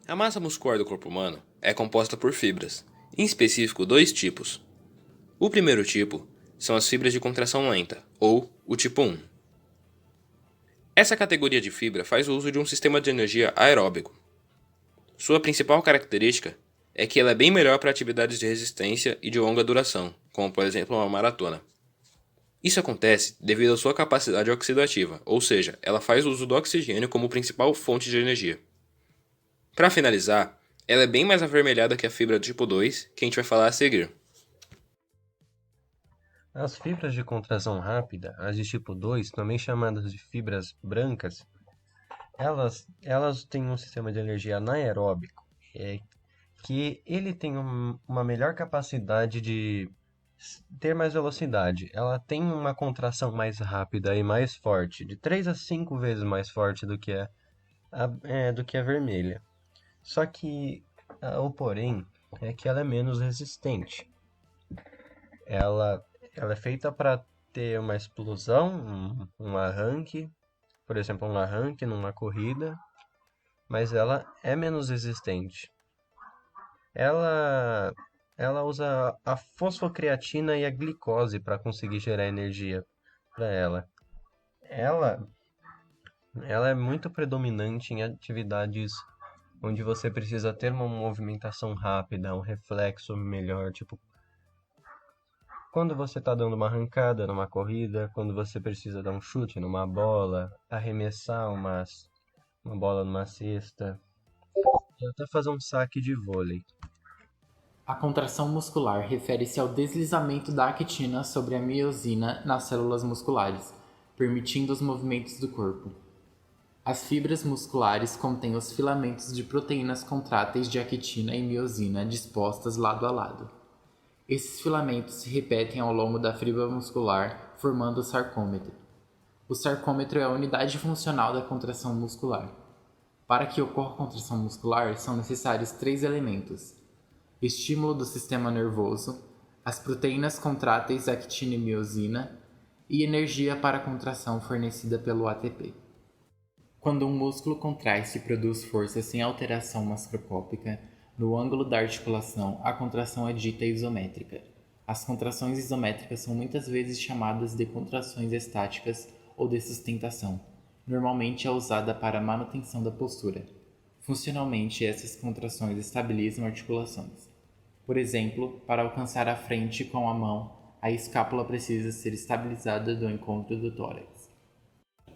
A massa muscular do corpo humano é composta por fibras, em específico dois tipos. O primeiro tipo são as fibras de contração lenta, ou o tipo 1. Essa categoria de fibra faz uso de um sistema de energia aeróbico. Sua principal característica é que ela é bem melhor para atividades de resistência e de longa duração, como por exemplo uma maratona. Isso acontece devido à sua capacidade oxidativa, ou seja, ela faz uso do oxigênio como principal fonte de energia. Para finalizar, ela é bem mais avermelhada que a fibra do tipo 2, que a gente vai falar a seguir. As fibras de contração rápida, as de tipo 2, também chamadas de fibras brancas, elas têm um sistema de energia anaeróbico, é, que ele tem uma melhor capacidade de ter mais velocidade. Ela tem uma contração mais rápida e mais forte, de 3 a 5 vezes mais forte do que a vermelha. Só que o porém é que ela é menos resistente. Ela, ela é feita para ter uma explosão, um arranque, por exemplo, um arranque numa corrida, mas ela é menos resistente. Ela, ela usa a fosfocreatina e a glicose para conseguir gerar energia para ela. Ela, ela é muito predominante em atividades onde você precisa ter uma movimentação rápida, um reflexo melhor, tipo quando você está dando uma arrancada numa corrida, quando você precisa dar um chute numa bola, arremessar uma bola numa cesta, ou até fazer um saque de vôlei. A contração muscular refere-se ao deslizamento da actina sobre a miosina nas células musculares, permitindo os movimentos do corpo. As fibras musculares contêm os filamentos de proteínas contráteis de actina e miosina dispostas lado a lado. Esses filamentos se repetem ao longo da fibra muscular, formando o sarcômetro. O sarcômetro é a unidade funcional da contração muscular. Para que ocorra a contração muscular, são necessários três elementos: estímulo do sistema nervoso, as proteínas contráteis actina e miosina e energia para a contração fornecida pelo ATP. Quando um músculo contrai-se e produz força sem alteração macroscópica no ângulo da articulação, a contração é dita isométrica. As contrações isométricas são muitas vezes chamadas de contrações estáticas ou de sustentação. Normalmente é usada para a manutenção da postura. Funcionalmente, essas contrações estabilizam articulações. Por exemplo, para alcançar a frente com a mão, a escápula precisa ser estabilizada do encontro do tórax.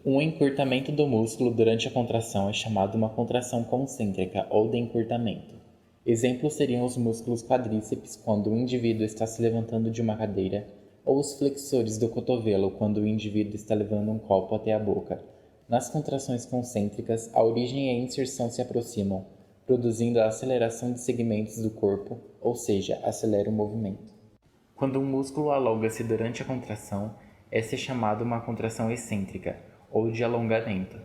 Um encurtamento do músculo durante a contração é chamado uma contração concêntrica ou de encurtamento. Exemplos seriam os músculos quadríceps quando o indivíduo está se levantando de uma cadeira, ou os flexores do cotovelo quando o indivíduo está levando um copo até a boca. Nas contrações concêntricas, a origem e a inserção se aproximam, produzindo a aceleração de segmentos do corpo, ou seja, acelera o movimento. Quando um músculo alonga-se durante a contração, essa é chamada uma contração excêntrica, ou de alongamento.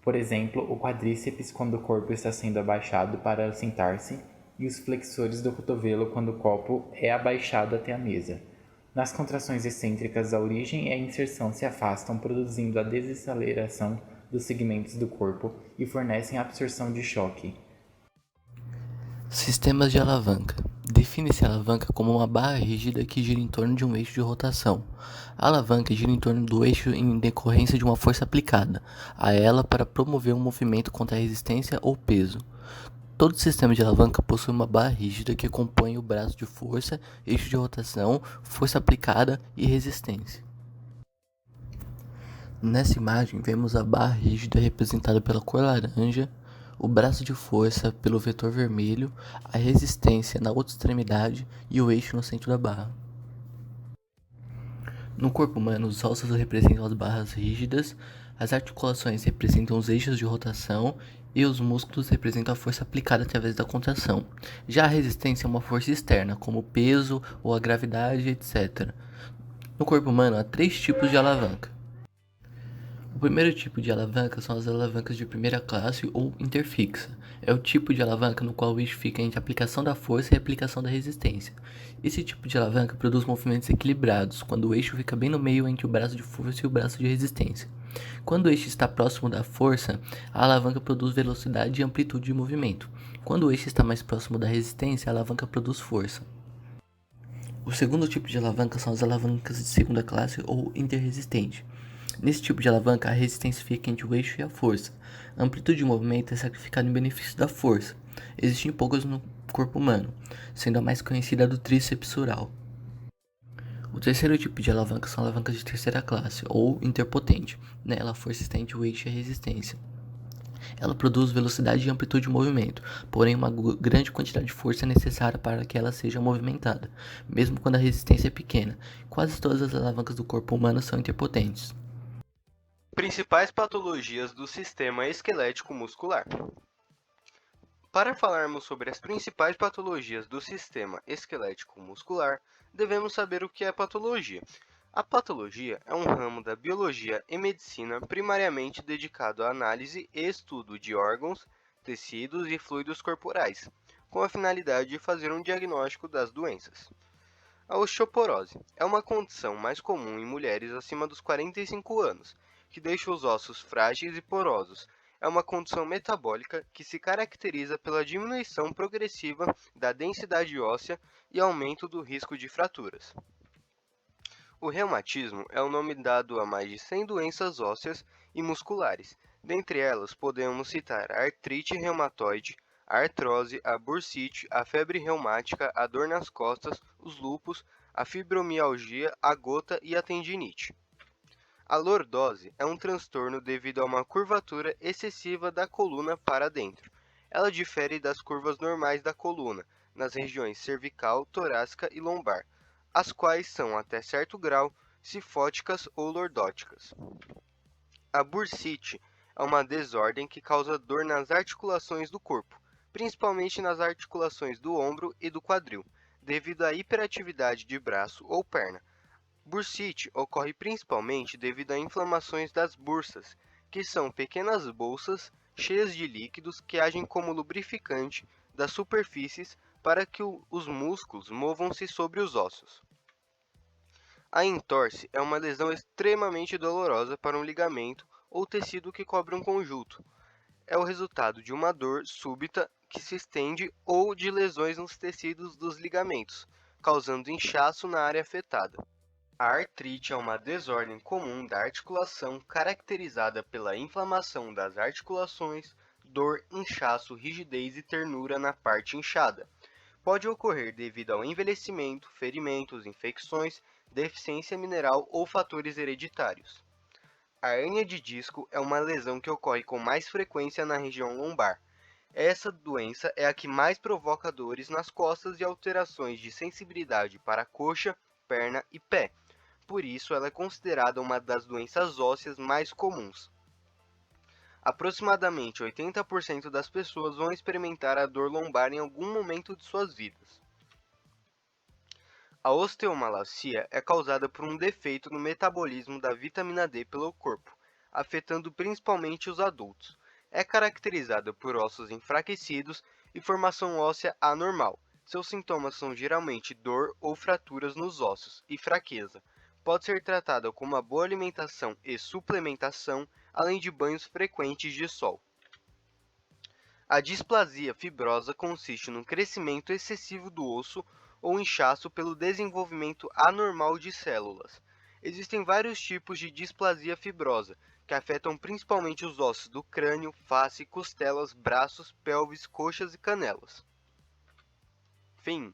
Por exemplo, o quadríceps quando o corpo está sendo abaixado para sentar-se, e os flexores do cotovelo quando o copo é abaixado até a mesa. Nas contrações excêntricas, a origem e a inserção se afastam, produzindo a desaceleração dos segmentos do corpo e fornecem a absorção de choque. Sistemas de alavanca. Define-se a alavanca como uma barra rígida que gira em torno de um eixo de rotação. A alavanca gira em torno do eixo em decorrência de uma força aplicada a ela para promover um movimento contra a resistência ou peso. Todo sistema de alavanca possui uma barra rígida que compõe o braço de força, eixo de rotação, força aplicada e resistência. Nessa imagem vemos a barra rígida representada pela cor laranja, o braço de força pelo vetor vermelho, a resistência na outra extremidade e o eixo no centro da barra. No corpo humano, os ossos representam as barras rígidas, as articulações representam os eixos de rotação e os músculos representam a força aplicada através da contração. Já a resistência é uma força externa, como o peso ou a gravidade, etc. No corpo humano, há três tipos de alavanca. O primeiro tipo de alavanca são as alavancas de primeira classe ou interfixa. É o tipo de alavanca no qual o eixo fica entre a aplicação da força e a aplicação da resistência. Esse tipo de alavanca produz movimentos equilibrados, quando o eixo fica bem no meio entre o braço de força e o braço de resistência. Quando este está próximo da força, a alavanca produz velocidade e amplitude de movimento. Quando este está mais próximo da resistência, a alavanca produz força. O segundo tipo de alavanca são as alavancas de segunda classe ou interresistente. Nesse tipo de alavanca, a resistência fica entre o eixo e a força. A amplitude de movimento é sacrificada em benefício da força. Existem poucas no corpo humano, sendo a mais conhecida a do tríceps sural. O terceiro tipo de alavanca são alavancas de terceira classe, ou interpotente. Nela, a força está entre o eixo e a resistência. Ela produz velocidade e amplitude de movimento, porém uma grande quantidade de força é necessária para que ela seja movimentada, mesmo quando a resistência é pequena. Quase todas as alavancas do corpo humano são interpotentes. Principais patologias do sistema esquelético muscular. Para falarmos sobre as principais patologias do sistema esquelético muscular, devemos saber o que é patologia. A patologia é um ramo da biologia e medicina primariamente dedicado à análise e estudo de órgãos, tecidos e fluidos corporais, com a finalidade de fazer um diagnóstico das doenças. A osteoporose é uma condição mais comum em mulheres acima dos 45 anos, que deixa os ossos frágeis e porosos. É uma condição metabólica que se caracteriza pela diminuição progressiva da densidade óssea e aumento do risco de fraturas. O reumatismo é o nome dado a mais de 100 doenças ósseas e musculares. Dentre elas, podemos citar a artrite reumatoide, a artrose, a bursite, a febre reumática, a dor nas costas, os lúpus, a fibromialgia, a gota e a tendinite. A lordose é um transtorno devido a uma curvatura excessiva da coluna para dentro. Ela difere das curvas normais da coluna, nas regiões cervical, torácica e lombar, as quais são, até certo grau, cifóticas ou lordóticas. A bursite é uma desordem que causa dor nas articulações do corpo, principalmente nas articulações do ombro e do quadril, devido à hiperatividade de braço ou perna. Bursite ocorre principalmente devido a inflamações das bursas, que são pequenas bolsas cheias de líquidos que agem como lubrificante das superfícies para que os músculos movam-se sobre os ossos. A entorse é uma lesão extremamente dolorosa para um ligamento ou tecido que cobre um conjunto. É o resultado de uma dor súbita que se estende ou de lesões nos tecidos dos ligamentos, causando inchaço na área afetada. A artrite é uma desordem comum da articulação caracterizada pela inflamação das articulações, dor, inchaço, rigidez e ternura na parte inchada. Pode ocorrer devido ao envelhecimento, ferimentos, infecções, deficiência mineral ou fatores hereditários. A hérnia de disco é uma lesão que ocorre com mais frequência na região lombar. Essa doença é a que mais provoca dores nas costas e alterações de sensibilidade para a coxa, perna e pé. Por isso, ela é considerada uma das doenças ósseas mais comuns. Aproximadamente 80% das pessoas vão experimentar a dor lombar em algum momento de suas vidas. A osteomalacia é causada por um defeito no metabolismo da vitamina D pelo corpo, afetando principalmente os adultos. É caracterizada por ossos enfraquecidos e formação óssea anormal. Seus sintomas são geralmente dor ou fraturas nos ossos e fraqueza. Pode ser tratada com uma boa alimentação e suplementação, além de banhos frequentes de sol. A displasia fibrosa consiste no crescimento excessivo do osso ou inchaço pelo desenvolvimento anormal de células. Existem vários tipos de displasia fibrosa, que afetam principalmente os ossos do crânio, face, costelas, braços, pelvis, coxas e canelas. Fim.